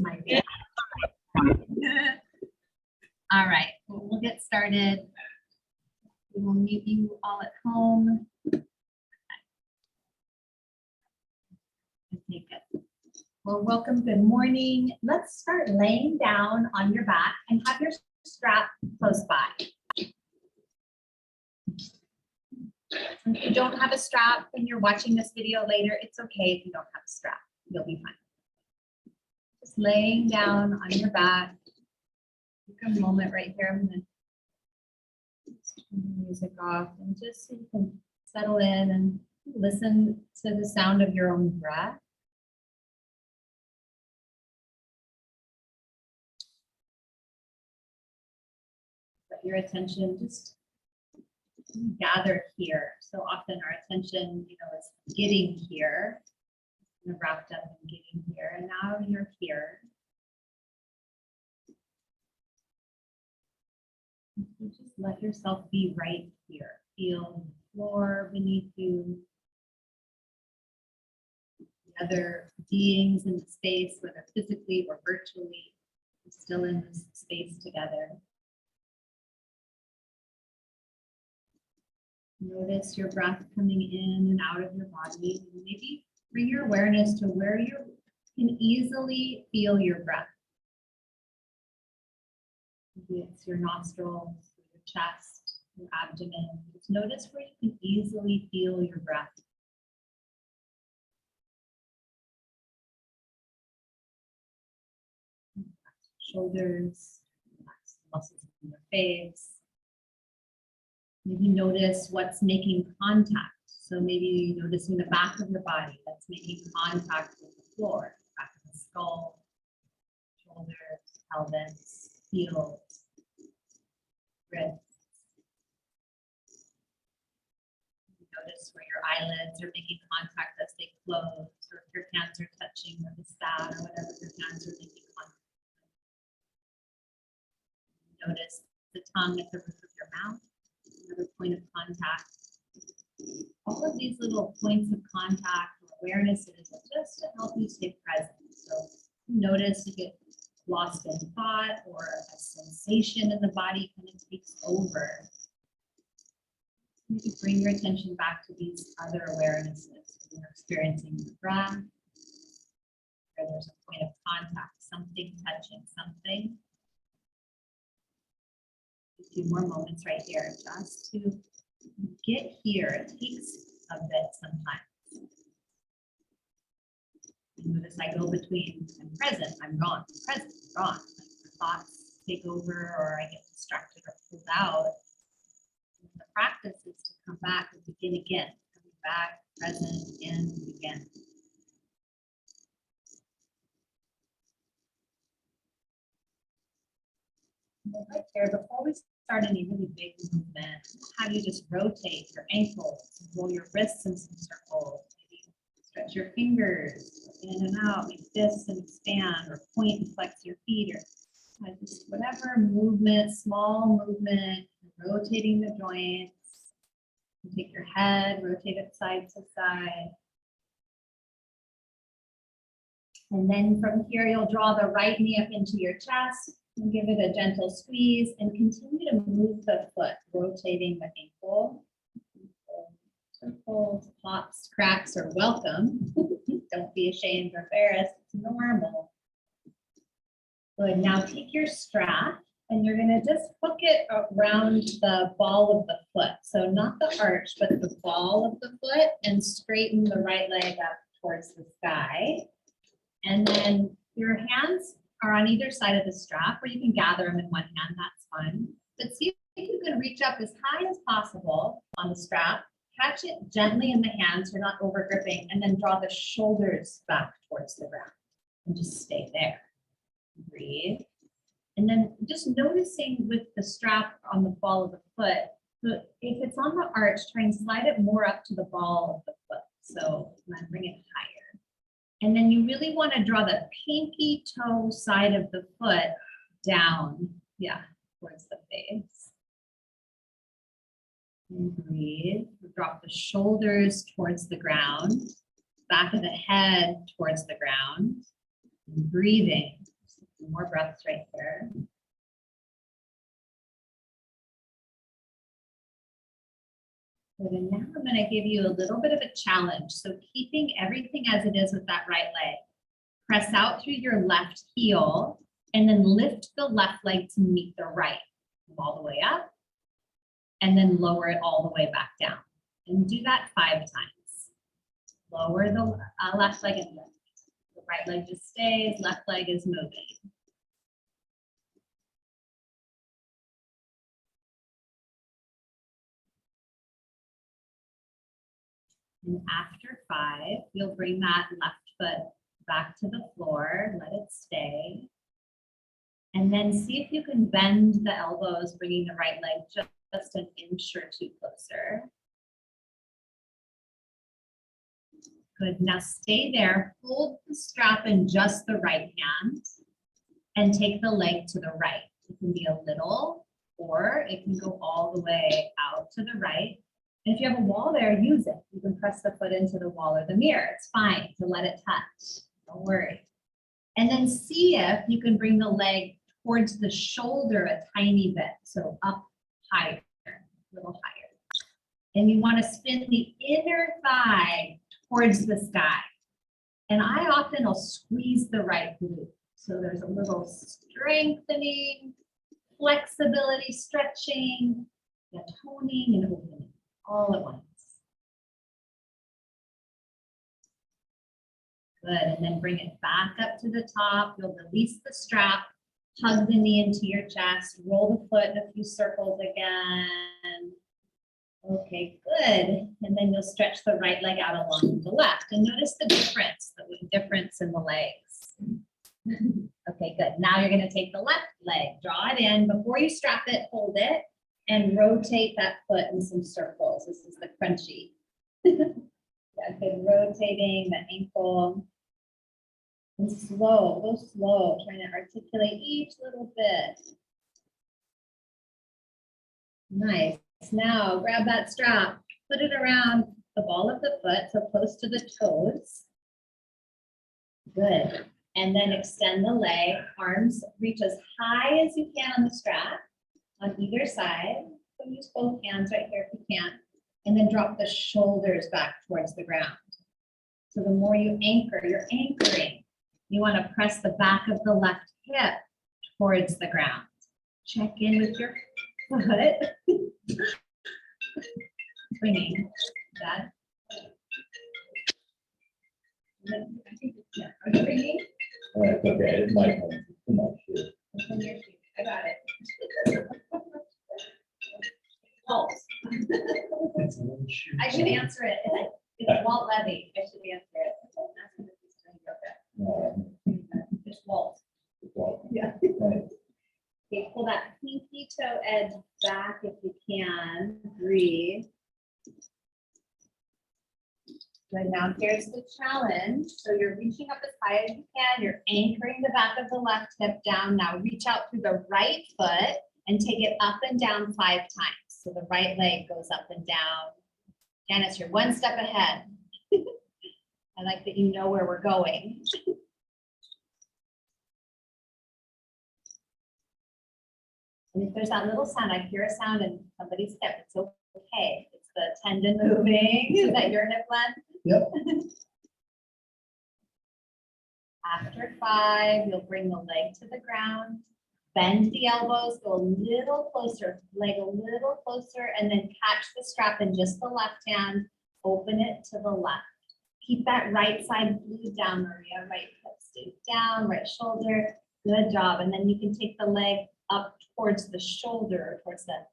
my bad. All right, we'll get started. We will meet you all at home. Okay, good. Well, welcome, good morning. Let's start laying down on your back and have your strap close by. If you don't have a strap and you're watching this video later, it's okay if you don't have a strap. You'll be fine. Just laying down on your back. Take a moment right here. I'm going to turn the music off and just so you can settle in and listen to the sound of your own breath. Let your attention just gather here. So often our attention, is getting here, wrapped up in getting here, and now you're here. So just let yourself be right here. Feel the floor beneath you, the other beings in the space, whether physically or virtually, still in this space together. Notice your breath coming in and out of your body. And maybe bring your awareness to where you can easily feel your breath. Maybe it's your nostrils, your chest, your abdomen. Just notice where you can easily feel your breath. Shoulders, relax the muscles in your face. Maybe notice what's making contact. So maybe noticing the back of your body that's making contact with the floor, back of the skull, shoulders, pelvis, heels, wrists. Notice where your eyelids are making contact as they close, or if your hands are touching with the stat or whatever your hands are making contact. Notice the tongue at the roof of your mouth. Another point of contact. All of these little points of contact or awarenesses are just to help you stay present. So notice you get lost in thought or a sensation in the body kind of takes over. You can bring your attention back to these other awarenesses. You're experiencing the breath, or there's a point of contact, something touching something. A few more moments right here just to get here. It takes a bit sometimes. You notice I go between I'm present, I'm gone, present, gone. Like thoughts take over or I get distracted or pulled out. And the practice is to come back and begin again. Coming back, present, and begin. Right there, before we start any really big movement, have you just rotate your ankles, roll your wrists in some circles, maybe stretch your fingers in and out, like this and expand, or point and flex your feet, or just whatever movement, small movement, rotating the joints. You take your head, rotate it side to side. And then from here, you'll draw the right knee up into your chest. And give it a gentle squeeze and continue to move the foot, rotating the ankle. Circles, pops, cracks are welcome. Don't be ashamed or embarrassed, it's normal. Good, now take your strap and you're gonna just hook it around the ball of the foot. So not the arch, but the ball of the foot, and straighten the right leg up towards the sky. And then your hands are on either side of the strap, or you can gather them in one hand, that's fine. But see if you can reach up as high as possible on the strap, catch it gently in the hands, so you're not over gripping, and then draw the shoulders back towards the ground and just stay there. Breathe. And then just noticing with the strap on the ball of the foot, if it's on the arch, try and slide it more up to the ball of the foot. So bring it higher. And then you really want to draw the pinky toe side of the foot down, towards the face. And breathe. Drop the shoulders towards the ground, back of the head towards the ground. And breathing. Some more breaths right here. Good, and now I'm going to give you a little bit of a challenge. So keeping everything as it is with that right leg. Press out through your left heel and then lift the left leg to meet the right. All the way up and then lower it all the way back down. And do that 5 times. Lower the left leg and lift. The right leg just stays, left leg is moving. And after 5, you'll bring that left foot back to the floor, let it stay. And then see if you can bend the elbows, bringing the right leg just an inch or 2 closer. Good, now stay there, hold the strap in just the right hand and take the leg to the right. It can be a little, or it can go all the way out to the right. And if you have a wall there, use it. You can press the foot into the wall or the mirror. It's fine to let it touch, don't worry. And then see if you can bring the leg towards the shoulder a tiny bit. So up higher, a little higher. And you want to spin the inner thigh towards the sky. And I often will squeeze the right glute. So there's a little strengthening, flexibility, stretching, toning and opening all at once. Good, and then bring it back up to the top. You'll release the strap, hug the knee into your chest, roll the foot in a few circles again. Okay, good. And then you'll stretch the right leg out along the left. And notice the difference in the legs. Okay, good. Now you're going to take the left leg, draw it in. Before you strap it, hold it, and rotate that foot in some circles. This is the crunchy. Yeah, good. Rotating the ankle. And slow, go slow, trying to articulate each little bit. Nice. Now grab that strap, put it around the ball of the foot, so close to the toes. Good. And then extend the leg, arms reach as high as you can on the strap on either side. So use both hands right here if you can. And then drop the shoulders back towards the ground. So the more you anchor, you're anchoring. You want to press the back of the left hip towards the ground. Check in with your foot. Bringing that. Are you bringing? That's okay, it might have too much here. It's in your shoe. I got it. Walt. I should answer it. It's Walt Levy. I should answer it. Ask him if he's doing yoga. It's Walt. Yeah. Right. Okay, pull that pinky toe edge back if you can. Breathe. Good, now here's the challenge. So you're reaching up as high as you can. You're anchoring the back of the left hip down. Now reach out through the right foot and take it up and down 5 times. So the right leg goes up and down. Janice, you're 1 step ahead. I like that you know where we're going. And if there's that little sound, I hear a sound in somebody's hip, it's okay. It's the tendon moving. Is that your hip, Glenn? Yep. After 5, you'll bring the leg to the ground, bend the elbows, go a little closer, leg a little closer, and then catch the strap in just the left hand, open it to the left. Keep that right side glued down, Maria. Right hip stays down, right shoulder. Good job. And then you can take the leg up towards the shoulder, towards the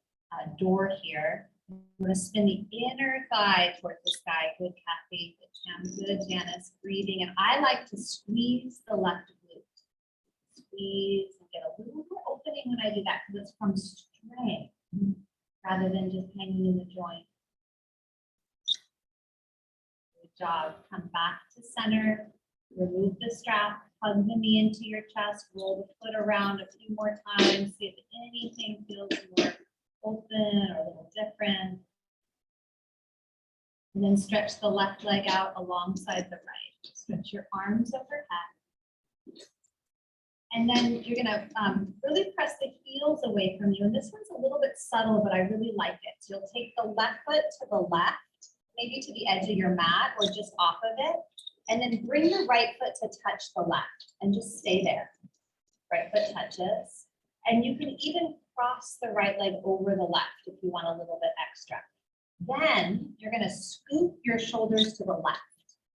door here. I'm going to spin the inner thigh towards the sky. Good, Kathy. Good, Janice. Breathing. And I like to squeeze the left glute. Squeeze and get a little bit opening when I do that because it's from strength rather than just hanging in the joint. Good job. Come back to center. Remove the strap. Hug the knee into your chest. Roll the foot around a few more times. See if anything feels more open or a little different. And then stretch the left leg out alongside the right. Stretch your arms overhead. And then you're gonna really press the heels away from you. And this one's a little bit subtle, but I really like it. So you'll take the left foot to the left, maybe to the edge of your mat or just off of it. And then bring the right foot to touch the left and just stay there. Right foot touches. And you can even cross the right leg over the left if you want a little bit extra. Then you're gonna scoop your shoulders to the left.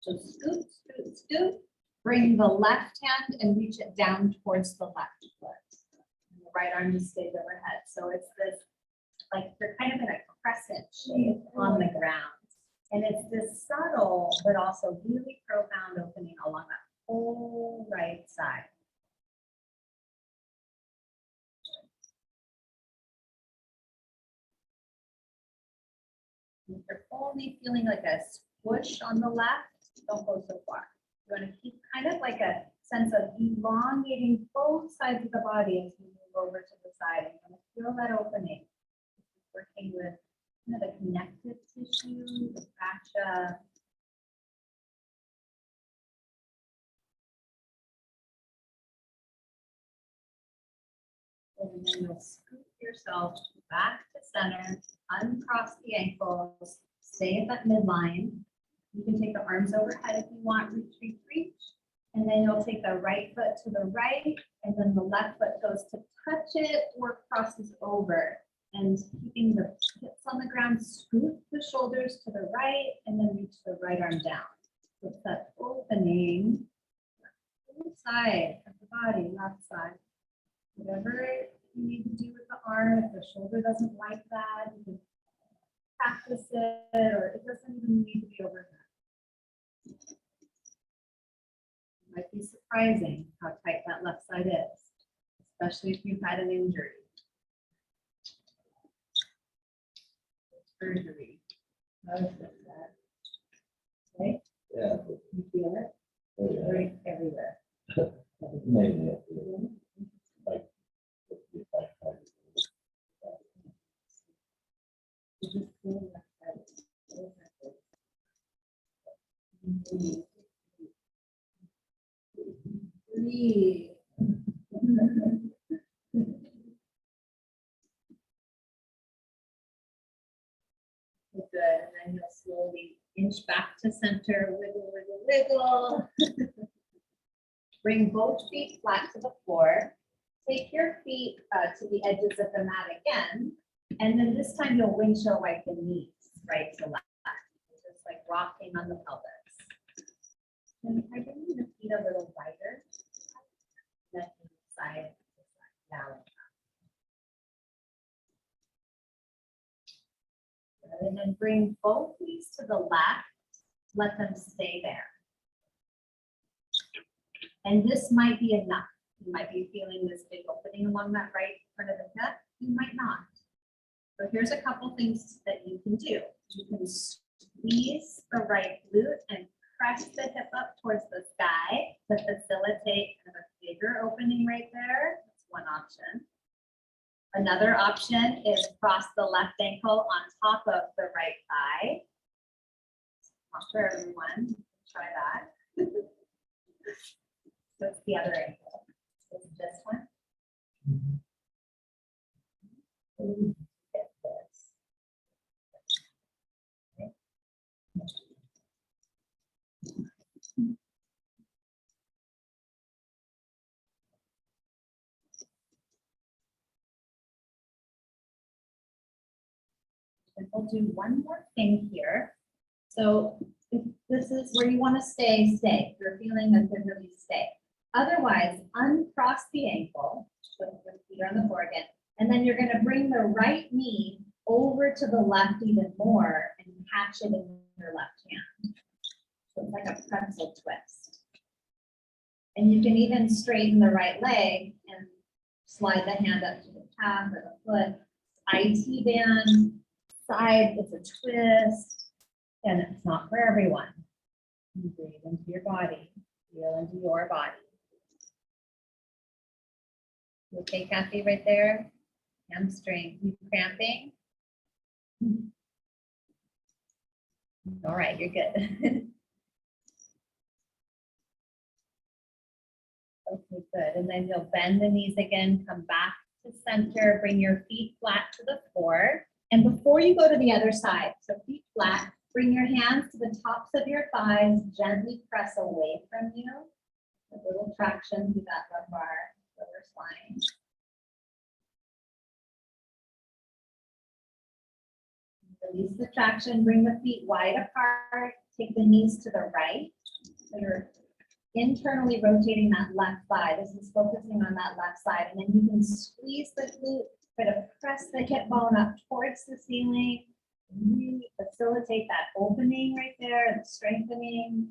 So scoop, scoop, scoop. Bring the left hand and reach it down towards the left foot. And the right arm just stays overhead. So it's this, like you're kind of in a crescent shape on the ground. And it's this subtle, but also really profound opening along that whole right side. If you're only feeling like a squish on the left, don't go so far. You want to keep kind of like a sense of elongating both sides of the body as you move over to the side. And kind of feel that opening. Working with kind of the connective tissue, the fascia. And then you'll scoop yourself back to center, uncross the ankles, stay at that midline. You can take the arms overhead if you want, reach, reach, reach. And then you'll take the right foot to the right, and then the left foot goes to touch it or crosses over. And keeping the hips on the ground, scoop the shoulders to the right, and then reach the right arm down. So it's that opening, left side of the body, left side. Whatever you need to do with the arm, if the shoulder doesn't like that, you can practice it, or it doesn't even need to be overhead. It might be surprising how tight that left side is, especially if you've had an injury. Surgery. Okay, Yeah. you feel it? Oh, yeah. Right everywhere. Maybe, like, if I try to do You just feel left side. Breathe. Breathe. Good, and then you'll slowly inch back to center, wiggle, wiggle, wiggle. Bring both feet flat to the floor. Take your feet to the edges of the mat again, and then this time you'll windshield wipe the knees right to left, just like rocking on the pelvis. And I bring the feet a little wider, then side to side, down. And then bring both knees to the left, let them stay there. And this might be enough. You might be feeling this big opening along that right front of the hip. You might not. So here's a couple things that you can do. You can squeeze the right glute and press the hip up towards the sky to facilitate kind of a bigger opening right there. That's one option. Another option is cross the left ankle on top of the right thigh. Not for everyone. Try that. What's the other ankle? It's this one. Get this. Okay. And we'll do one more thing here. So if this is where you want to stay, stay. If you're feeling that could really stay. Otherwise, uncross the ankle, put the feet on the floor again, and then you're going to bring the right knee over to the left even more and catch it in your left hand. So it's like a pretzel twist. And you can even straighten the right leg and slide the hand up to the calf or the foot. IT band, side, it's a twist, and it's not for everyone. You breathe into your body, feel into your body. You okay, Kathy, right there? Hamstring, you cramping? All right, you're good. Okay, good. And then you'll bend the knees again, come back to center, bring your feet flat to the floor. And before you go to the other side, so feet flat, bring your hands to the tops of your thighs, gently press away from you. A little traction through that lumbar, lower spine. Release the traction, bring the feet wide apart, take the knees to the right. So you're internally rotating that left thigh. This is focusing on that left side. And then you can squeeze the glute, try to press the hip bone up towards the ceiling. Really facilitate that opening right there, the strengthening.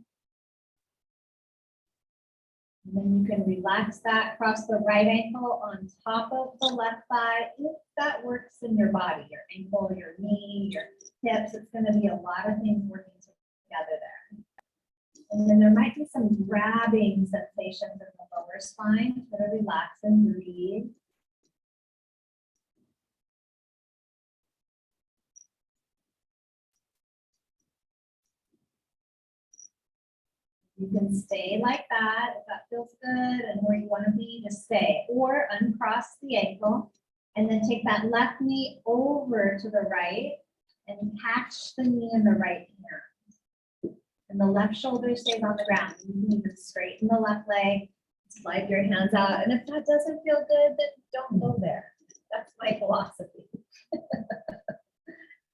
And then you can relax that, cross the right ankle on top of the left thigh. If that works in your body, your ankle, your knee, your hips, it's going to be a lot of things working together there. And then there might be some grabbing sensations in the lower spine. Try to relax and breathe. You can stay like that if that feels good and where you want to be, just stay. Or uncross the ankle and then take that left knee over to the right and catch the knee in the right hand. And the left shoulder stays on the ground. You can even straighten the left leg, slide your hands out. And if that doesn't feel good, then don't go there. That's my philosophy.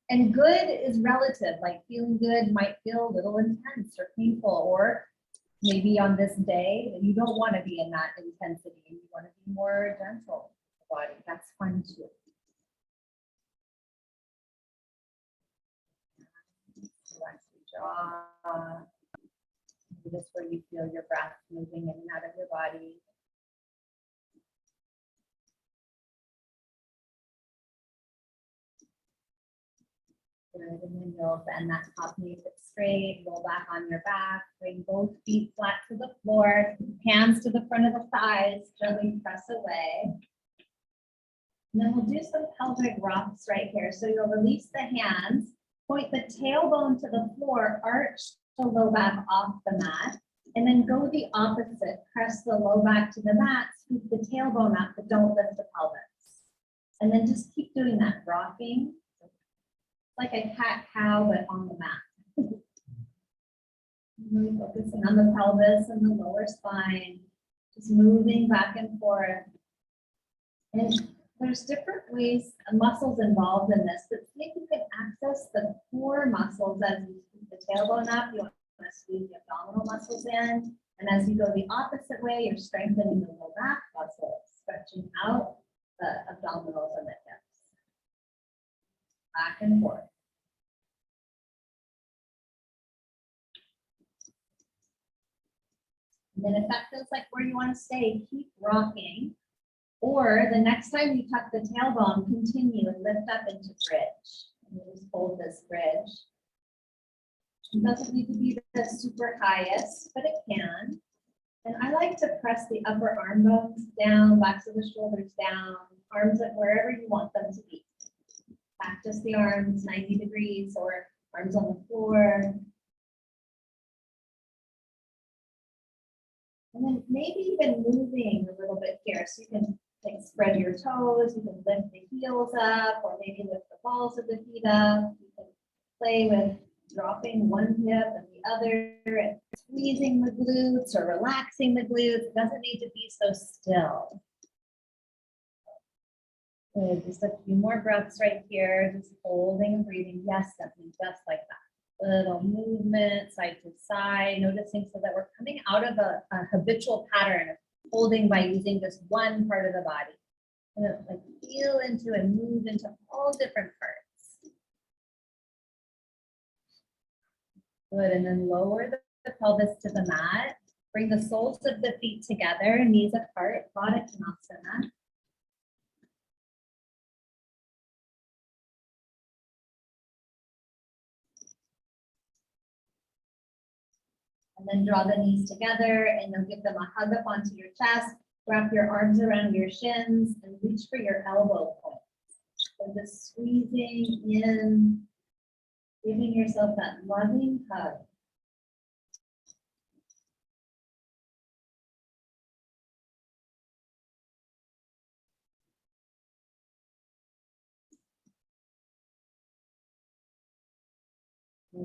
And good is relative, like feeling good might feel a little intense or painful, or maybe on this day, you don't want to be in that intensity and you want to be more gentle with the body. That's fine too. Relax your jaw. This where you feel your breath moving in and out of your body. Good, and then you'll bend that top knee hip straight, roll back on your back, bring both feet flat to the floor, hands to the front of the thighs, gently press away. And then we'll do some pelvic rocks right here. So you'll release the hands, point the tailbone to the floor, arch the low back off the mat, and then go the opposite. Press the low back to the mat, scoop the tailbone up, but don't lift the pelvis. And then just keep doing that, rocking. Like a cat-cow, but on the mat. Really focusing on the pelvis and the lower spine, just moving back and forth. And there's different ways, muscles involved in this, but see if you can access the core muscles as you keep the tailbone up. You want to squeeze the abdominal muscles in. And as you go the opposite way, you're strengthening the low back muscles, stretching out the abdominals and the hips. Back and forth. And then if that feels like where you want to stay, keep rocking. Or the next time you tuck the tailbone, continue and lift up into bridge. And you just hold this bridge. It doesn't need to be the super highest, but it can. And I like to press the upper arm bones down, backs of the shoulders down, arms at wherever you want them to be. Practice the arms 90 degrees or arms on the floor. And then maybe even moving a little bit here. So you can like spread your toes, you can lift the heels up, or maybe lift the balls of the feet up. You can play with dropping one hip and the other, and squeezing the glutes or relaxing the glutes. It doesn't need to be so still. Good. Just a few more breaths right here, just holding and breathing. Yes, Stephanie, just like that. Little movement side to side, noticing so that we're coming out of a habitual pattern of holding by using just one part of the body. And then, like feel into and move into all different parts. Good, and then lower the pelvis to the mat. Bring the soles of the feet together, knees apart, Baddha Konasana. And then draw the knees together and you'll give them a hug up onto your chest. Wrap your arms around your shins and reach for your elbow points. So just squeezing in, giving yourself that loving hug.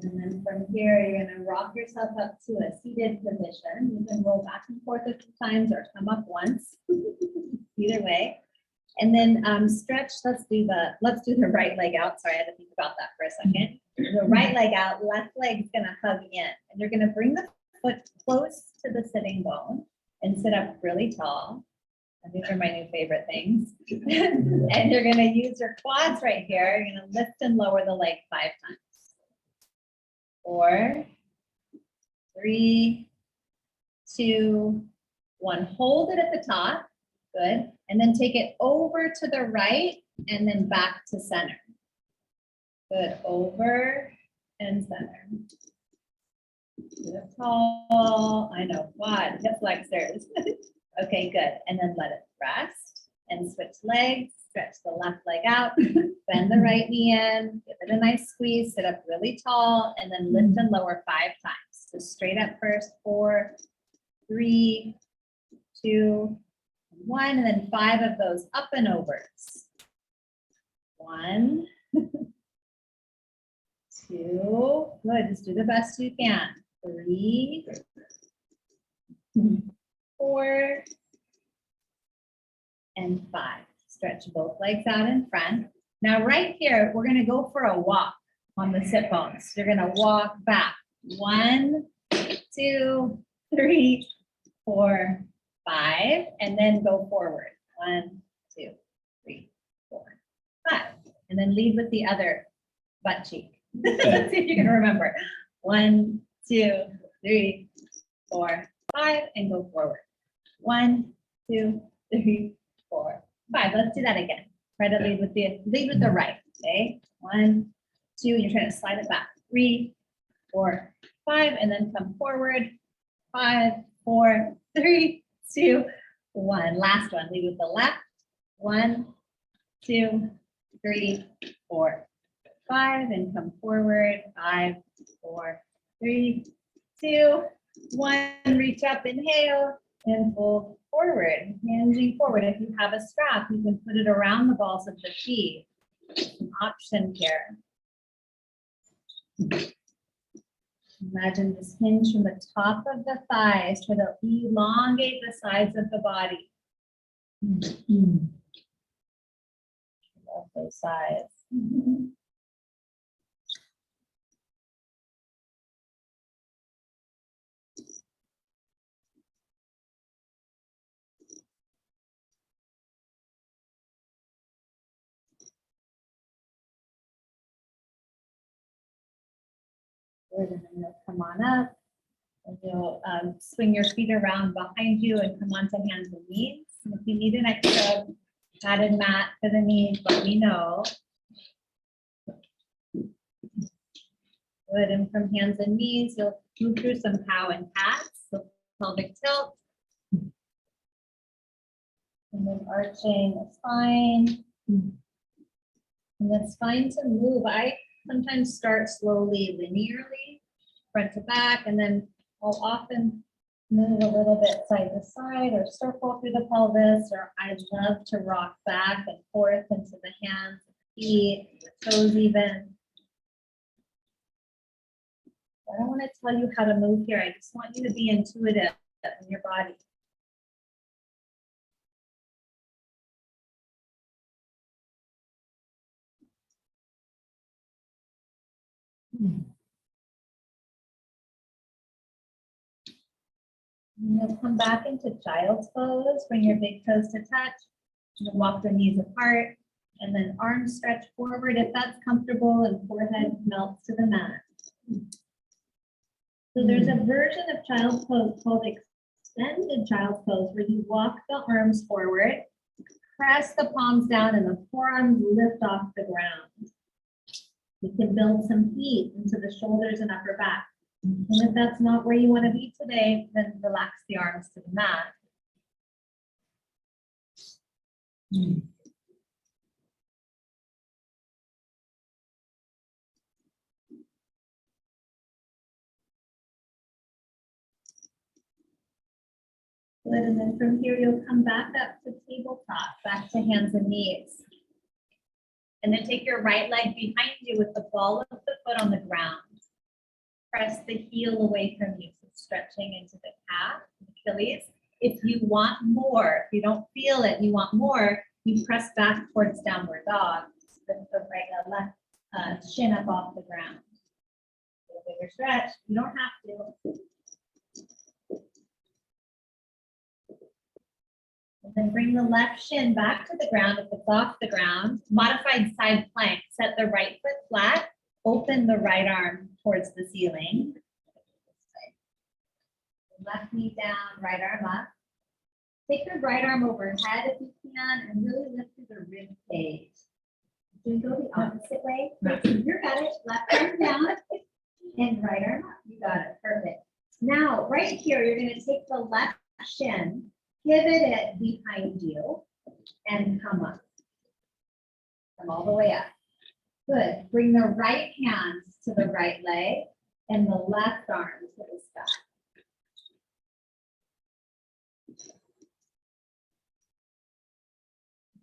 And then from here, you're gonna rock yourself up to a seated position. You can roll back and forth a few times or come up once, either way. And then stretch, let's do the right leg out. Sorry, I had to think about that for a second. The right leg out, left leg's gonna hug in. And you're gonna bring the foot close to the sitting bone and sit up really tall. And these are my new favorite things. And you're gonna use your quads right here. You're gonna lift and lower the leg 5 times. 4, 3, 2, 1. Hold it at the top. Good. And then take it over to the right and then back to center. Good. Over and center. Good. Tall. I know. Quad. Hip flexors. Okay, good. And then let it rest and switch legs. Stretch the left leg out. Bend the right knee in. Give it a nice squeeze. Sit up really tall and then lift and lower 5 times. So straight up first. 4, 3, 2, 1, and then 5 of those up and overs. 1, 2, good, just do the best you can. 3, 4, and 5. Stretch both legs out in front. Now right here, we're gonna go for a walk on the sit bones. You're gonna walk back. 1, 2, 3, 4, 5, and then go forward. 1, 2, 3, 4, 5. And then lead with the other butt cheek. Let's see if you can remember. 1, 2, 3, 4, 5, and go forward. 1, 2, 3, 4, 5. Let's do that again. Try to lead with the right. Okay. 1, 2, you're trying to slide it back. 3, 4, 5, and then come forward. 5, 4, 3, 2, 1. Last one. Lead with the left. 1, 2, 3, 4, 5, and come forward. 5, 4, 3, 2, 1. Reach up, inhale, and fold forward, hinging forward. If you have a strap, you can put it around the balls of the feet. An option here. Imagine this hinge from the top of the thighs. Try to elongate the sides of the body. Love those sides. Good, and then you'll come on up. And you'll swing your feet around behind you and come onto hands and knees. And if you need an extra padded mat for the knees, let me know. Good, and from hands and knees, you'll move through some cow and cats. So pelvic tilt. And then arching the spine. And it's fine to move. I sometimes start slowly, linearly, front to back, and then I'll often move a little bit side to side or circle through the pelvis, or I love to rock back and forth into the hands, feet, the toes even. I don't want to tell you how to move here. I just want you to be intuitive in your body. And you'll come back into child's pose. Bring your big toes to touch. And then walk the knees apart. And then arms stretch forward if that's comfortable, and forehead melts to the mat. So there's a version of child's pose called extended child's pose, where you walk the arms forward, press the palms down, and the forearms lift off the ground. You can build some heat into the shoulders and upper back. And if that's not where you want to be today, then relax the arms to the mat. Good, and then from here, you'll come back up to tabletop, back to hands and knees. And then take your right leg behind you with the ball of the foot on the ground. press the heel away from you, so stretching into the calf, Achilles. If you want more, if you don't feel it, you want more, you press back towards downward dog, lift the right and left shin up off the ground. A bigger stretch, you don't have to. And then bring the left shin back to the ground if it's off the ground. Modified side plank, set the right foot flat, open the right arm towards the ceiling. Left knee down, right arm up. Take the right arm overhead if you can and really lift through the rib cage. You can go the opposite way. You got it. Left arm down and right arm up. You got it. Perfect. Now, right here, you're going to take the left shin, pivot it behind you, and come up. Come all the way up. Good. Bring the right hand to the right leg and the left arm to the sky.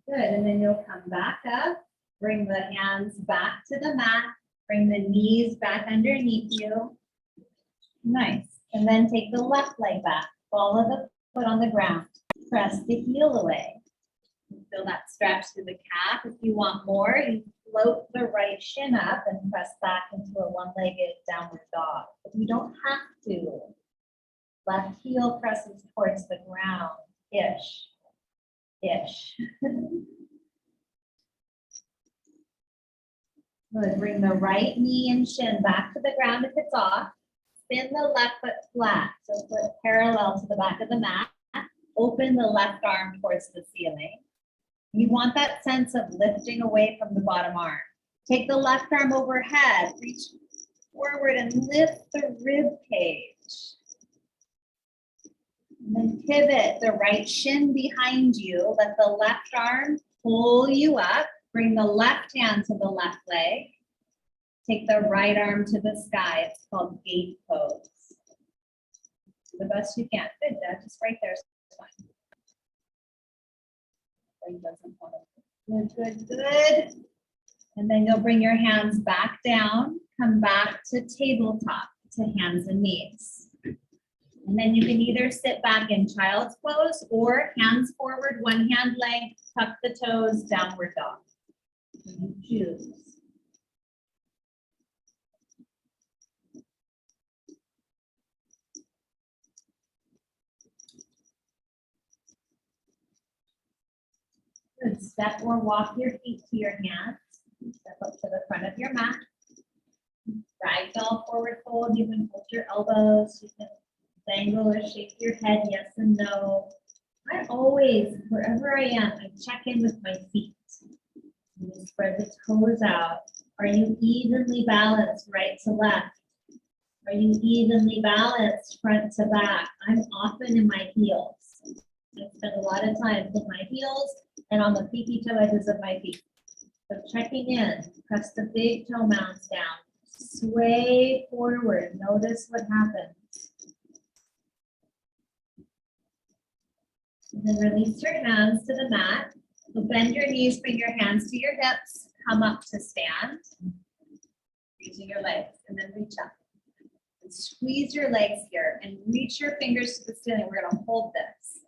Good, and then you'll come back up, bring the hands back to the mat, bring the knees back underneath you. Nice, and then take the left leg back, follow the foot on the ground, press the heel away. Feel that stretch through the calf. If you want more, you float the right shin up and press back into a one-legged downward dog. But you don't have to. Left heel presses towards the ground, ish. Good. Bring the right knee and shin back to the ground if it's off. Spin the left foot flat, so foot parallel to the back of the mat. Open the left arm towards the ceiling. You want that sense of lifting away from the bottom arm. Take the left arm overhead, reach forward and lift the rib cage. And then pivot the right shin behind you. Let the left arm pull you up. Bring the left hand to the left leg. Take the right arm to the sky. It's called gate pose. Do the best you can. Good, Dad. Just right there. Good. And then you'll bring your hands back down. Come back to tabletop, to hands and knees. And then you can either sit back in child's pose or hands forward, one hand length, tuck the toes, downward dog. You choose. Good. Step or walk your feet to your hands. Step up to the front of your mat. Ragdoll forward fold. You can hold your elbows. You can dangle or shake your head, yes and no. I always, wherever I am, I check in with my feet. You spread the toes out. Are you evenly balanced right to left? Are you evenly balanced front to back? I'm often in my heels. I spend a lot of time with my heels and on the peepee toe edges of my feet. So checking in, press the big toe mounds down. Sway forward. Notice what happens. And then release your hands to the mat. So bend your knees, bring your hands to your hips, come up to stand. Using your legs, and then reach up. And squeeze your legs here and reach your fingers to the ceiling. We're going to hold this.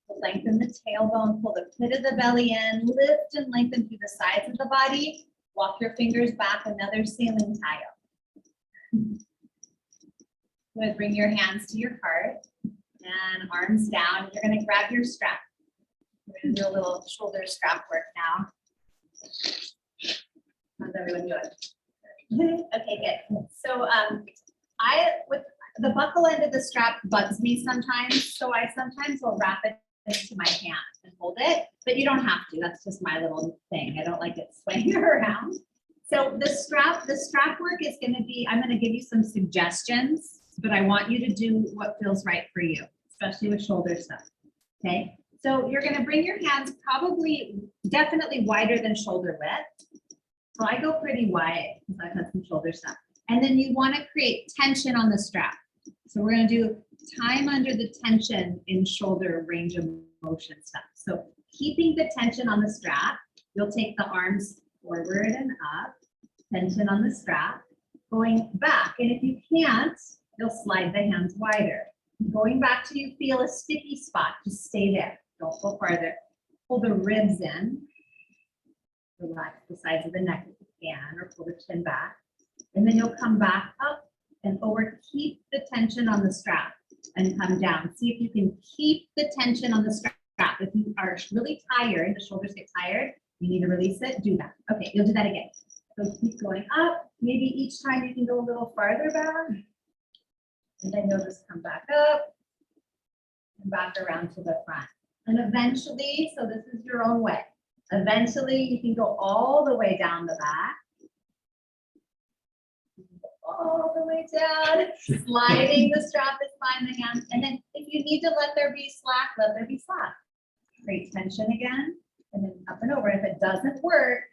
So lengthen the tailbone, pull the pit of the belly in, lift and lengthen through the sides of the body. Walk your fingers back, another ceiling tie-up. Good. Bring your hands to your heart. And arms down. You're going to grab your strap. We're going to do a little shoulder strap work now. How's everyone doing? Okay, good. So with the buckle end of the strap bugs me sometimes. So I sometimes will wrap it into my hand and hold it, but you don't have to. That's just my little thing. I don't like it swaying around. So the strap work is going to be, I'm going to give you some suggestions, but I want you to do what feels right for you, especially with shoulder stuff, okay? So you're gonna bring your hands definitely wider than shoulder width. So I go pretty wide because I've had some shoulder stuff. And then you wanna create tension on the strap. So we're gonna do time under the tension in shoulder range of motion stuff. So keeping the tension on the strap, you'll take the arms forward and up, tension on the strap. going back. And if you can't, you'll slide the hands wider. Going back till you feel a sticky spot, just stay there. Don't go farther. Pull the ribs in. Relax the sides of the neck if you can, or pull the chin back. And then you'll come back up and over. Keep the tension on the strap and come down. See if you can keep the tension on the strap. If you are really tired, the shoulders get tired, you need to release it, do that. Okay, you'll do that again. So keep going up. Maybe each time you can go a little farther back. And then you'll just come back up and back around to the front. And eventually, so this is your own way. Eventually, you can go all the way down the back. All the way down, sliding the strap is fine, the hands. And then if you need to let there be slack, let there be slack. Create tension again, and then up and over. If it doesn't work,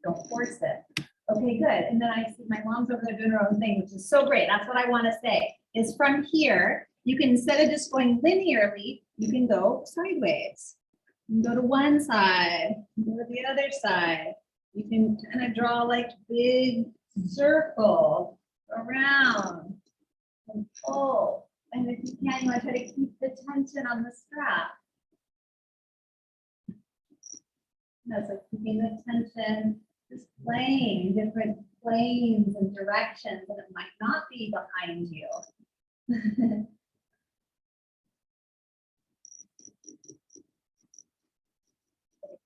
don't force it. Okay, good. And then I see my mom's over there doing her own thing, which is so great. That's what I want to say, is from here, you can, instead of just going linearly, you can go sideways. You can go to one side, go to the other side. You can kind of draw like big circle around and pull. And if you can, you want to try to keep the tension on the strap. So keeping the tension, just playing different planes and directions, and it might not be behind you.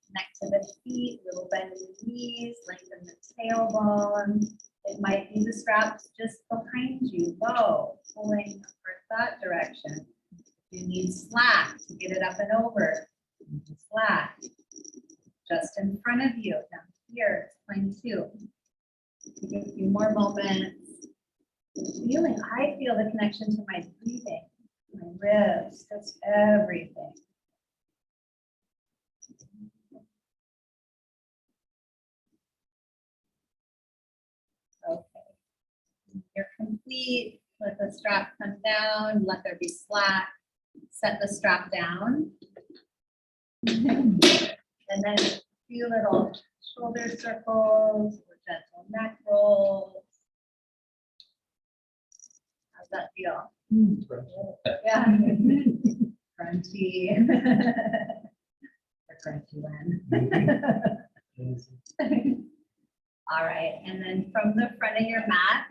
Connect to the feet, little bend in the knees, lengthen the tailbone. It might be the straps just behind you, low, pulling towards that direction. You need slack to get it up and over. Slack. Just in front of you, down here, it's fine too. Give a few more moments. Feeling, I feel the connection to my breathing, my ribs, just everything. Okay, you're complete. Let the strap come down, let there be slack. Set the strap down. And then a few little shoulder circles or gentle neck rolls. How's that feel? Yeah. Crunchy. Or crunchy one. All right, and then from the front of your mat,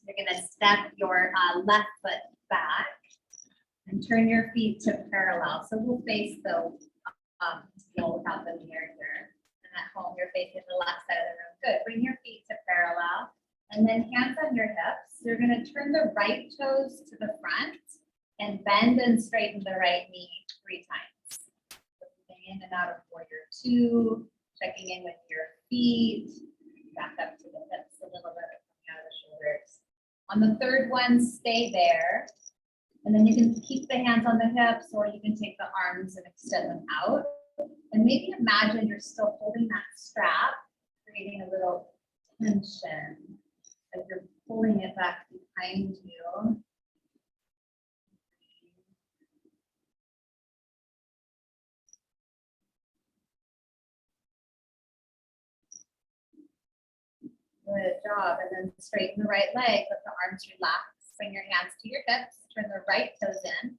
you're gonna step your left foot back and turn your feet to parallel. So we'll face the without the mirror here. And at home, you're facing the left side of the room. Good. Bring your feet to parallel. And then hands on your hips. You're going to turn the right toes to the front and bend and straighten the right knee 3 times. Moving in and out of warrior 2, checking in with your feet, back up to the hips a little bit, coming out of the shoulders. On the third one, stay there. And then you can keep the hands on the hips, or you can take the arms and extend them out. And maybe imagine you're still holding that strap, creating a little tension as you're pulling it back behind you. Good job. And then straighten the right leg, let the arms relax. Bring your hands to your hips, turn the right toes in,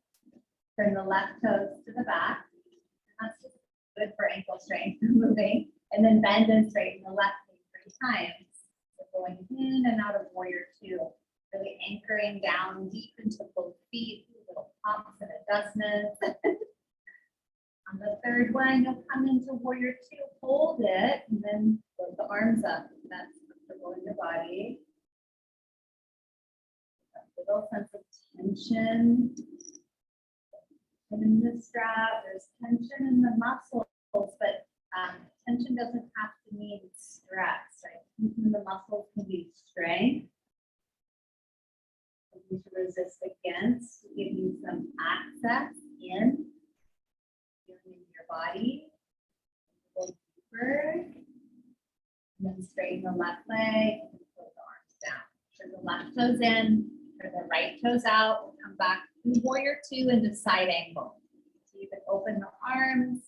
turn the left toes to the back. That's just good for ankle strength, moving. And then bend and straighten the left knee 3 times. So going in and out of warrior 2, really anchoring down deep into both feet, little pops and adjustments. On the third one, you'll come into warrior 2, hold it, and then put the arms up. That's comfortable in your body. A little sense of tension. And in the strap, there's tension in the muscles, but tension doesn't have to mean stress, right? Tension in the muscles can be strength. Something to resist against, to give you some access in, feeling in your body. Go deeper. And then straighten the left leg and pull the arms down. Turn the left toes in, turn the right toes out. We'll come back to warrior 2 into side angle. So you can open the arms,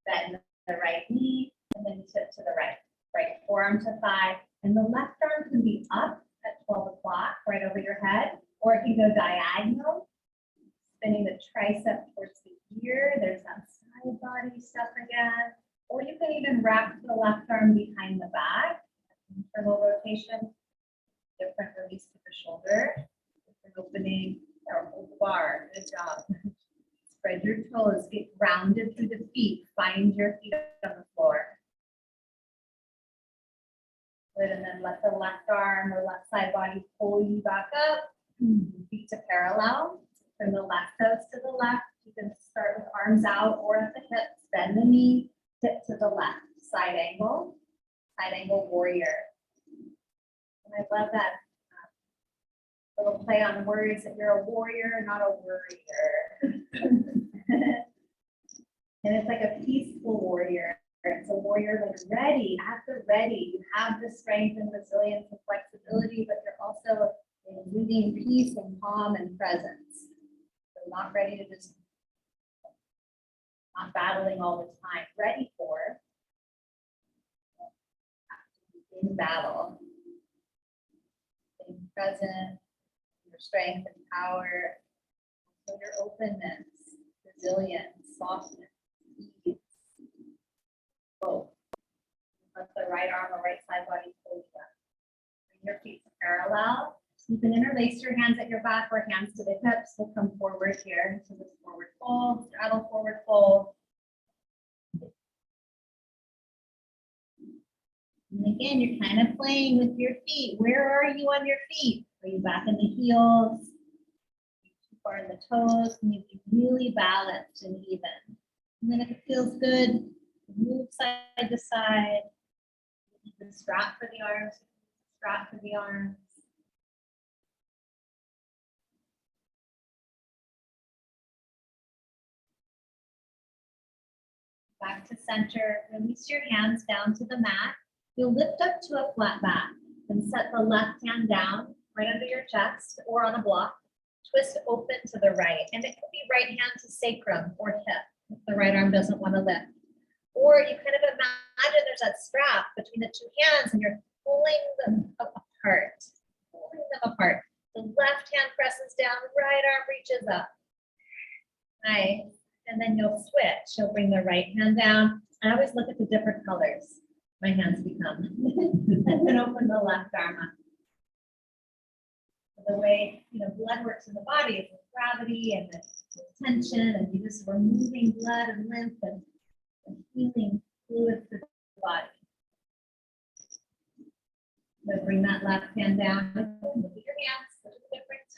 bend the right knee, and then tip to the right. Right forearm to thigh. And the left arm can be up at 12 o'clock, right over your head, or if you go diagonal, spinning the tricep towards the ear, there's that side body stuff again. Or you can even wrap the left arm behind the back, internal rotation, different release to the shoulder, different opening, or bar, good job. Spread your toes, get grounded through the feet, find your feet on the floor. Good, and then let the left arm or left side body pull you back up, feet to parallel. From the left toes to the left, you can start with arms out or at the hips, bend the knee, tip to the left, side angle warrior. And I love that little play on words that you're a warrior, not a worrier. And it's like a peaceful warrior. It's a warrior that's ready, at the ready. You have the strength and resilience and flexibility, but you're also moving peace and calm and presence. So not ready to just, not battling all the time, ready for in battle. Being present, your strength and power, so your openness, resilience, softness, ease. Both. Let the right arm or right side body pull you up. Bring your feet to parallel. You can interlace your hands at your back or hands to the hips. We'll come forward here to this forward fold, straddle forward fold. And again, you're kind of playing with your feet. Where are you on your feet? Are you back in the heels? Too far in the toes? Can you be really balanced and even? And then if it feels good, move side to side. The strap for the arms, strap for the arms. Back to center, release your hands down to the mat. You'll lift up to a flat back and set the left hand down right under your chest or on a block. Twist open to the right, and it could be right hand to sacrum or hip if the right arm doesn't want to lift. Or you kind of imagine there's that strap between the two hands and you're pulling them apart, The left hand presses down, right arm reaches up. Nice. And then you'll switch. You'll bring the right hand down. I always look at the different colors my hands become. And then open the left arm up. The way blood works in the body is with gravity and the tension, and we're moving blood and lymph and healing fluids to the body. So bring that left hand down. Look at your hands. Look at the difference.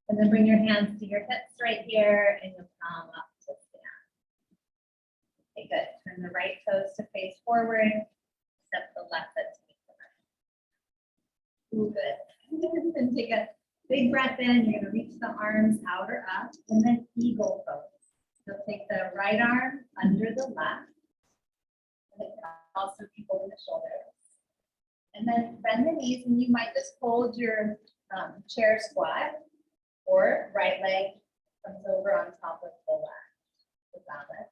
And then bring your hands to your hips right here, and you'll palm up to stand. Okay, good. Turn the right toes to face forward. Step the left foot to meet the right. Ooh, good. Then take a big breath in. You're going to reach the arms out or up, and then eagle pose. So take the right arm under the left. And it can also be holding the shoulders. And then bend the knees, and you might just hold your chair squat, or right leg comes over on top of the left to balance.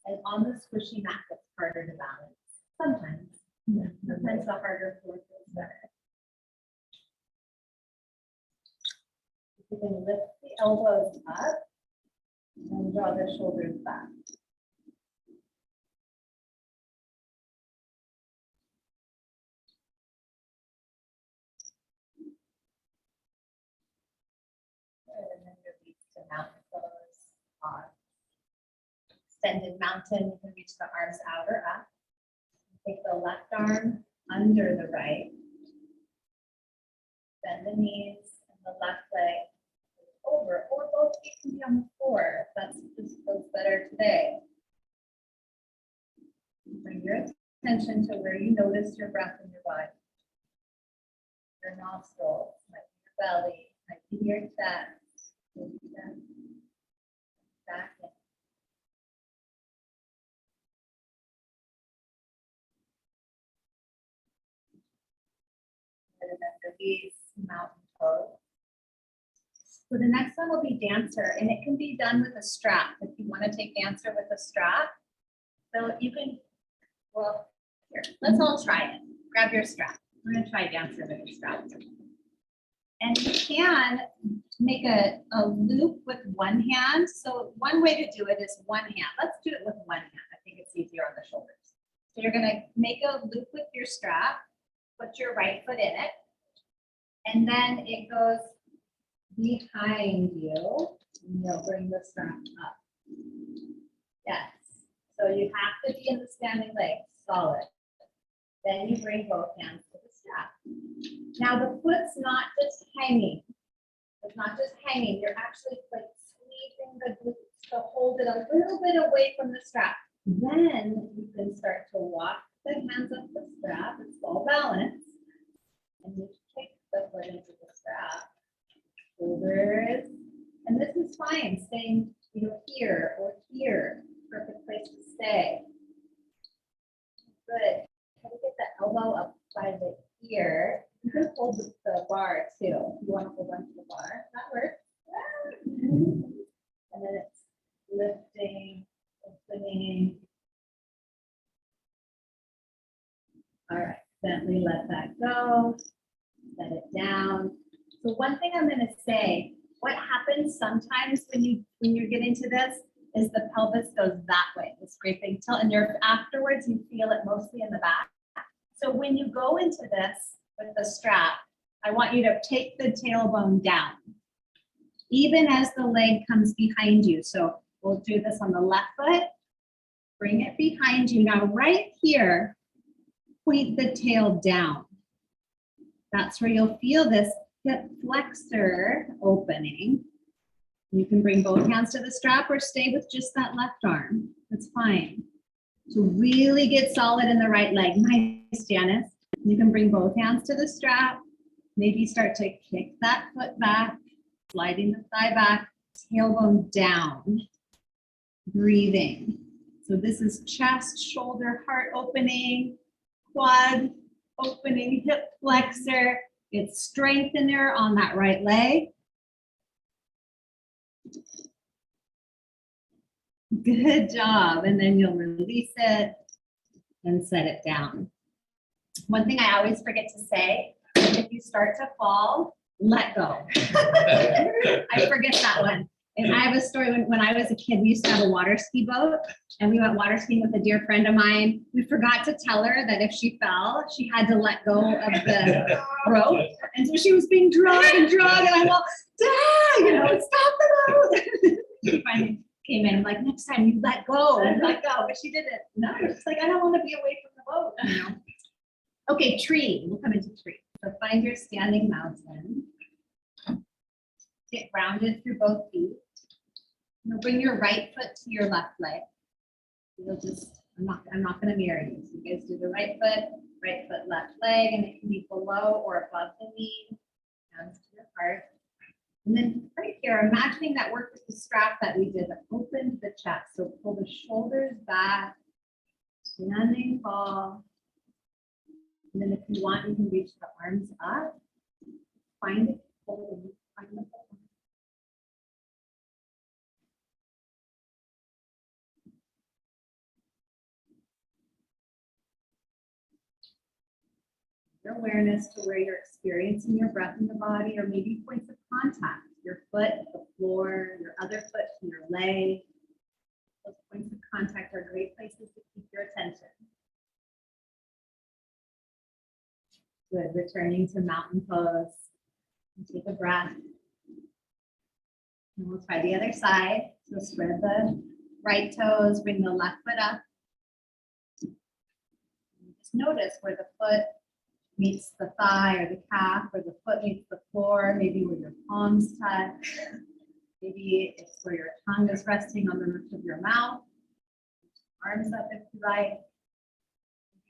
And on the squishy mat, it's harder to balance. Sometimes. Yeah. Sometimes the harder floor feels better. You can lift the elbows up and draw the shoulders back. And then release to mountain pose. Extended mountain, you can reach the arms out or up. Take the left arm under the right. Bend the knees and the left leg over, or both feet can be on the floor. That just feels better today. Bring your attention to where you notice your breath in your body. Your nostrils, might be your belly, might be your chest. Back in. And then release, mountain pose. So the next one will be dancer, and it can be done with a strap if you want to take dancer with a strap. So you can, well, here, let's all try it. Grab your strap. We're gonna try dancer with a strap. And you can make a loop with one hand. So one way to do it is one hand. Let's do it with one hand. I think it's easier on the shoulders. So you're gonna make a loop with your strap, put your right foot in it, and then it goes behind you. And you'll bring the strap up. Yes. So you have to be in the standing leg, solid. Then you bring both hands to the strap. Now the foot's not just hanging. It's not just hanging. You're actually like squeezing the glutes to hold it a little bit away from the strap. Then you can start to walk the hands up the strap. It's ball balance. And you kick the foot into the strap. Shoulders. And this is fine, staying here or here. Perfect place to stay. Good. Try to get the elbow up by the ear. You can hold the bar too. If you want to hold on to the bar, that works. And then it's lifting, opening. All right, gently let that go. Set it down. So one thing I'm going to say, what happens sometimes when you get into this is the pelvis goes that way, this great big tilt, and afterwards you feel it mostly in the back. So when you go into this with the strap, I want you to take the tailbone down, even as the leg comes behind you. So we'll do this on the left foot, bring it behind you. Now right here, point the tail down. That's where you'll feel this hip flexor opening. You can bring both hands to the strap or stay with just that left arm. That's fine. To really get solid in the right leg. Nice, Janice. You can bring both hands to the strap. Maybe start to kick that foot back, sliding the thigh back, tailbone down. Breathing. So this is chest, shoulder, heart opening, quad opening, hip flexor. It's strength in there on that right leg. Good job. And then you'll release it and set it down. One thing I always forget to say, if you start to fall, let go. I forget that one. And I have a story when I was a kid, we used to have a water ski boat and we went water skiing with a dear friend of mine. We forgot to tell her that if she fell, she had to let go of the rope. And so she was being dragged and I'm all, Dad, stop the boat. She finally came in, I'm like, next time you let go, but she didn't. No, it's like, I don't want to be away from the boat. Okay, tree, we'll come into tree. So find your standing mountain. Get grounded through both feet. You'll bring your right foot to your left leg. You'll just, I'm not going to mirror you. So you guys do the right foot, left leg, and it can be below or above the knee. Hands to your heart. And then right here, imagining that work with the strap that we did that opened the chest. So pull the shoulders back, standing tall. And then if you want, you can reach the arms up. Find it, hold it, find the hold. Your awareness to where you're experiencing your breath in the body, or maybe points of contact, your foot, the floor, your other foot to your leg. Those points of contact are great places to keep your attention. Good, returning to mountain pose. And take a breath. And we'll try the other side. So spread the right toes, bring the left foot up. And just notice where the foot meets the thigh or the calf, or the foot meets the floor, maybe where your palms touch. Maybe it's where your tongue is resting on the roof of your mouth. Arms up if you like.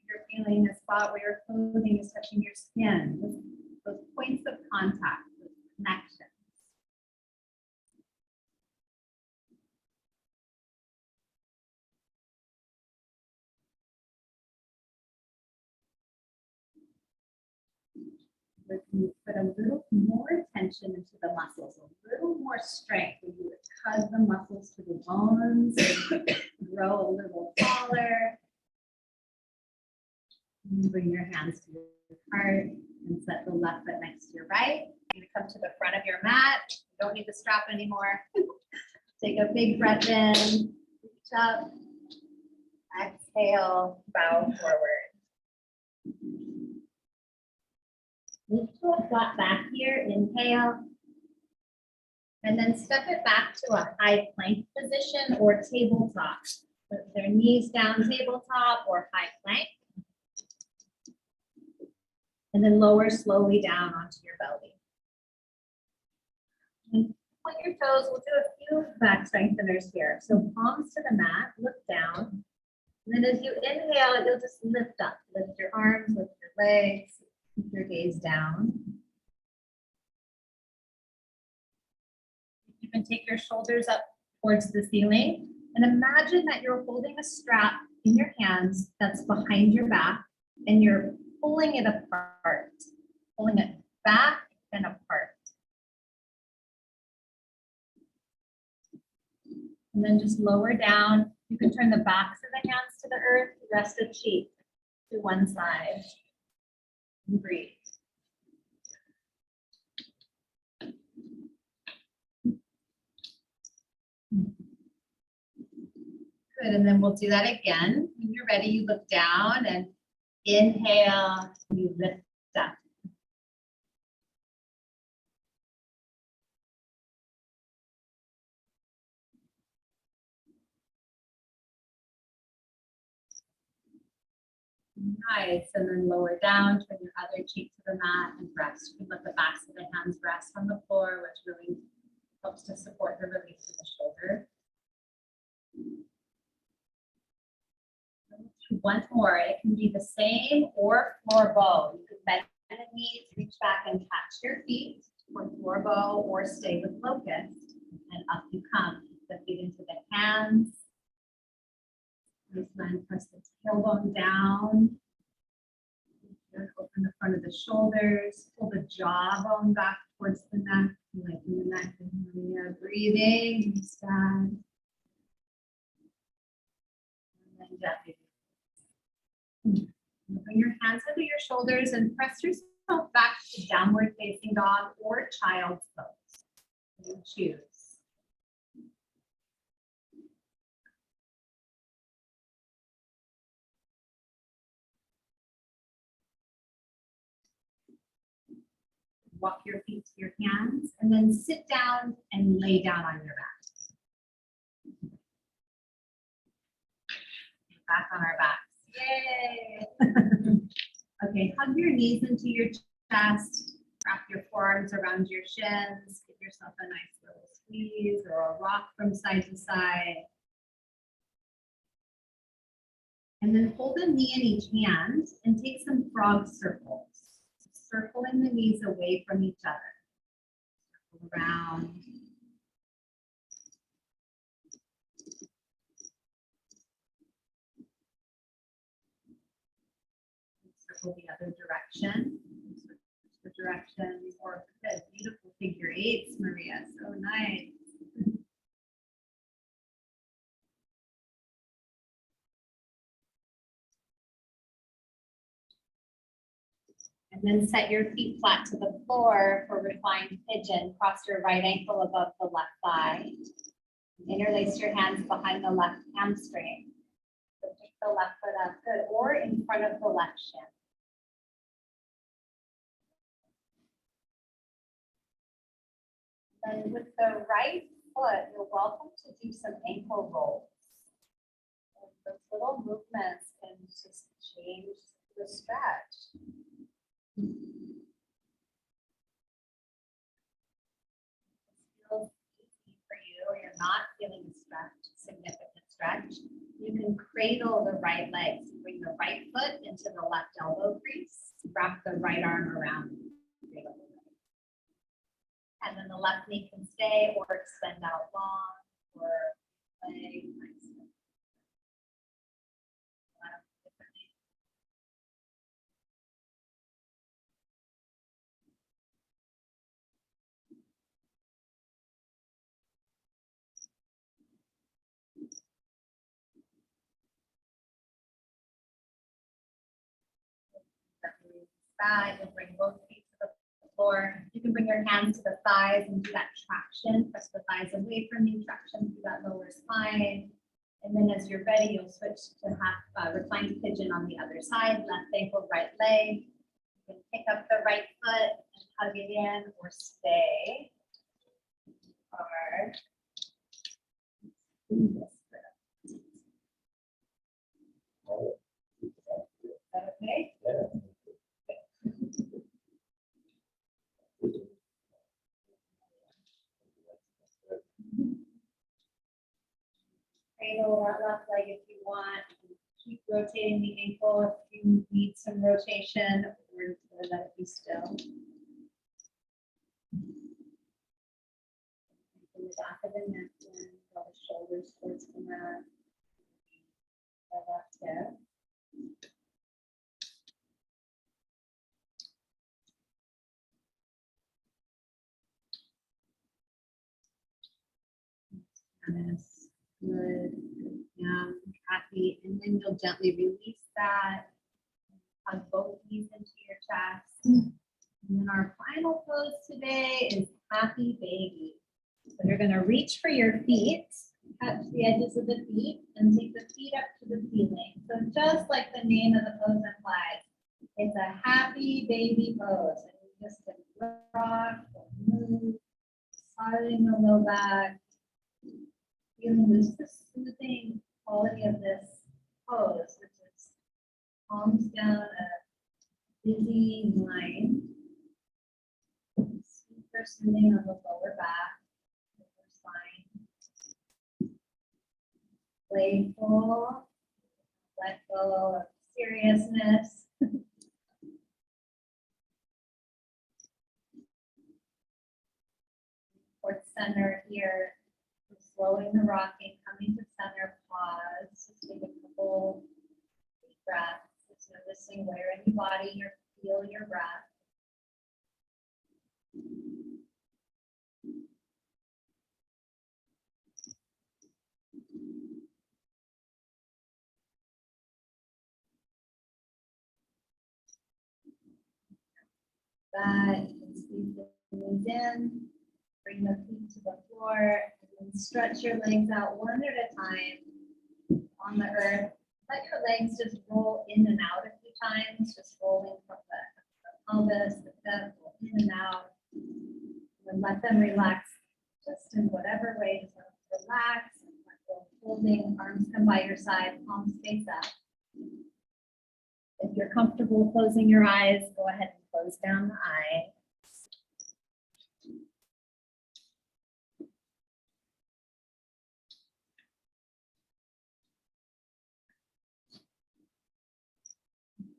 You're feeling a spot where your clothing is touching your skin. Those points of contact, those connections. But you put a little more attention into the muscles, a little more strength. You would hug the muscles to the bones, grow a little taller. And bring your hands to heart and set the left foot next to your right. You're gonna come to the front of your mat. You don't need the strap anymore. Take a big breath in, reach up, exhale, bow forward. Move to a flat back here, inhale. And then step it back to a high plank position or tabletop. Put their knees down tabletop or high plank. And then lower slowly down onto your belly. And point your toes, we'll do a few back strengtheners here. So palms to the mat, look down. And then as you inhale, you'll just lift up. Lift your arms, lift your legs, keep your gaze down. You can take your shoulders up towards the ceiling and imagine that you're holding a strap in your hands that's behind your back and you're pulling it apart, pulling it back and apart. And then just lower down. You can turn the backs of the hands to the earth, rest a cheek to one side. And breathe. Good, and then we'll do that again. When you're ready, you look down and inhale, you lift up. Nice, and then lower down, turn your other cheek to the mat and rest. You can let the backs of the hands rest on the floor, which really helps to support the release of the shoulder. One more, it can be the same or floor bow. You can bend the knees, reach back and catch your feet, or floor bow, or stay with locust, and up you come. Keep the feet into the hands. Waistline, press the tailbone down. Open the front of the shoulders, pull the jawbone back towards the neck, lengthen the neck, and here, breathing, stand. And then gently. Bring your hands under your shoulders and press yourself back to downward facing dog or child's pose. You choose. Walk your feet to your hands and then sit down and lay down on your back. Back on our backs. Yay! Okay, hug your knees into your chest. Wrap your forearms around your shins. Give yourself a nice little squeeze or a rock from side to side. And then hold a knee in each hand and take some frog circles. Circling the knees away from each other. Circle around. Circle the other direction. Switch the direction. Or good, beautiful figure eights, Maria. So nice. And then set your feet flat to the floor for reclined pigeon. Cross your right ankle above the left thigh. Interlace your hands behind the left hamstring. So pick the left foot up, good, or in front of the left shin. Then with the right foot, you're welcome to do some ankle rolls. And those little movements can just change the stretch. Feels easy for you, or you're not feeling a stretch, significant stretch, you can cradle the right leg. So bring the right foot into the left elbow crease, wrap the right arm around, cradle the right. And then the left knee can stay or extend out long or play nice. that. You'll bring both feet to the floor. You can bring your hands to the thighs and do that traction. Press the thighs away from you, traction through that lower spine. And then as you're ready, you'll switch to half reclined pigeon on the other side, left ankle, right leg. You can pick up the right foot and hug it in or stay. Or do this grip. Is that okay? Cradle that left leg if you want. Keep rotating the ankle if you need some rotation, or let it be still. In the back of the neck, and draw the shoulders towards the mat. The left hip. Nice. Good. Down, happy, and then you'll gently release that. Hug both knees into your chest. And then our final pose today is happy baby. So you're going to reach for your feet, touch the edges of the feet, and take the feet up to the ceiling. So just like the name of the pose implies, it's a happy baby pose. And you just rock or move, massaging the low back, feeling the soothing quality of this pose, which is calms down a busy mind, super soothing on the lower back, lower spine, playful, let go of seriousness. Towards center here, slowing the rocking, coming to center, pause, just take a couple deep breaths, just noticing where in your body you feel your breath. That, you can squeeze the knees in, bring the feet to the floor, and then stretch your legs out one at a time on the earth. Let your legs just roll in and out a few times, just rolling from the pelvis, the hip, in and out. And let them relax just in whatever way. Just relax and let go, holding, arms come by your side, palms face up. If you're comfortable closing your eyes, go ahead and close down the eye.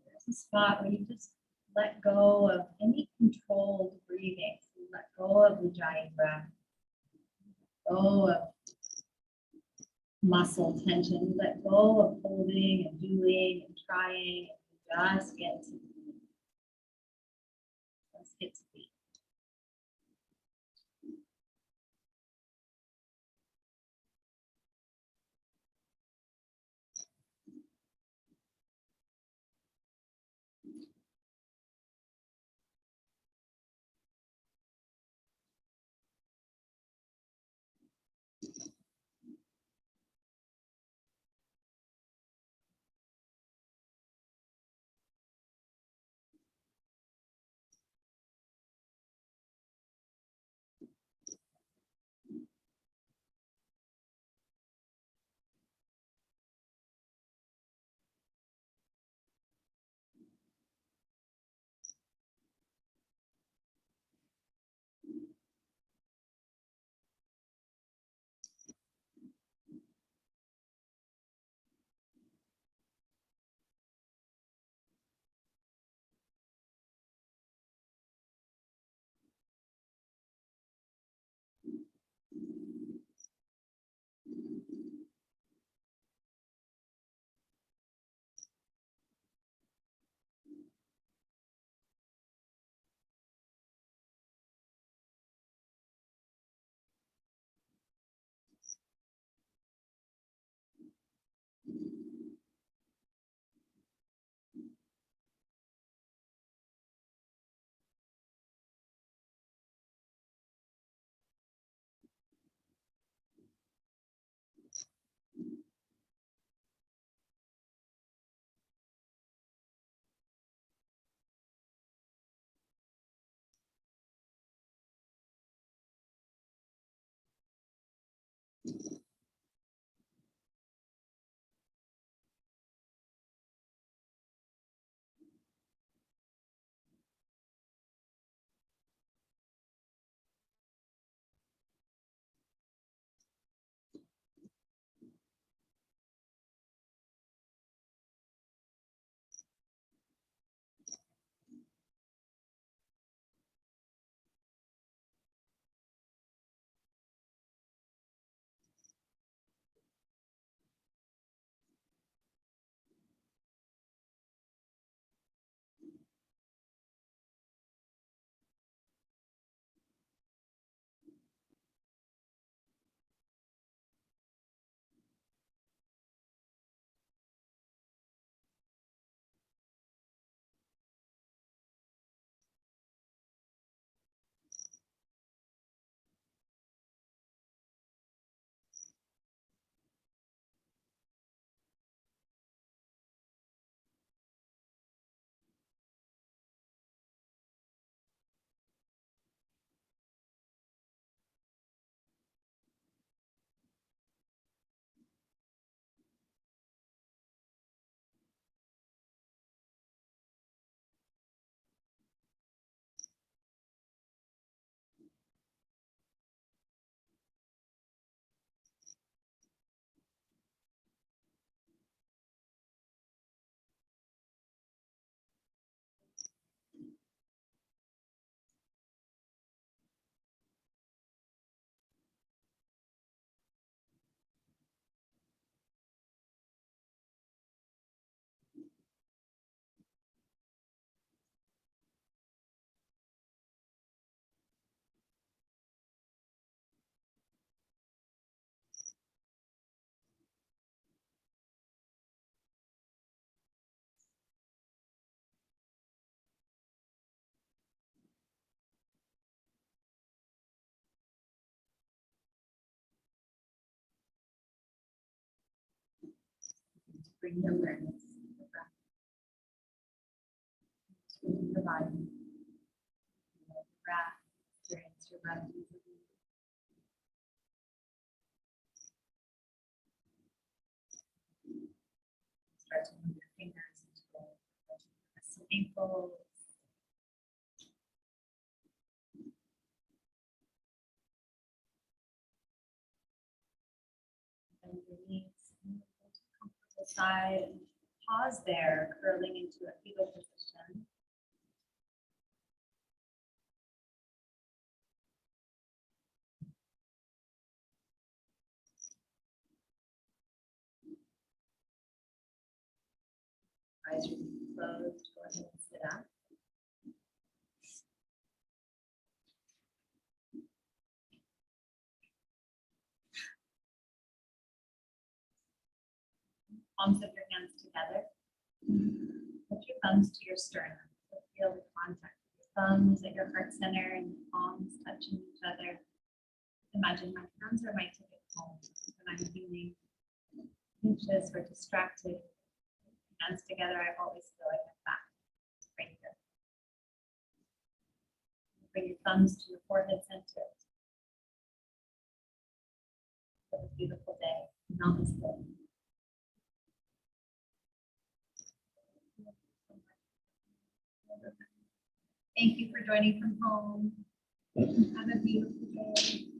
There's a spot where you just let go of any controlled breathing. So you let go of the giant breath. Let go of muscle tension. You let go of holding and doing and trying. And just get to be. Just get to be. bring your awareness to the breath. Provide breath, experience your breath easily. Start to move your fingers into the wrists and ankles. Bend your knees, move to a comfortable side. Pause there, curling into a fetal position. Eyes remain closed. Go ahead and sit up. Palms of your hands together. Put your thumbs to your sternum. So feel the contact of your thumbs at your heart center and your palms touching each other. Imagine my hands are my ticket home when I'm feeling anxious or distracted. Hands together, I always feel like I'm back right here. Bring your thumbs to your forehead center. Have a beautiful day. Namaste. Thank you for joining from home. Have a beautiful day.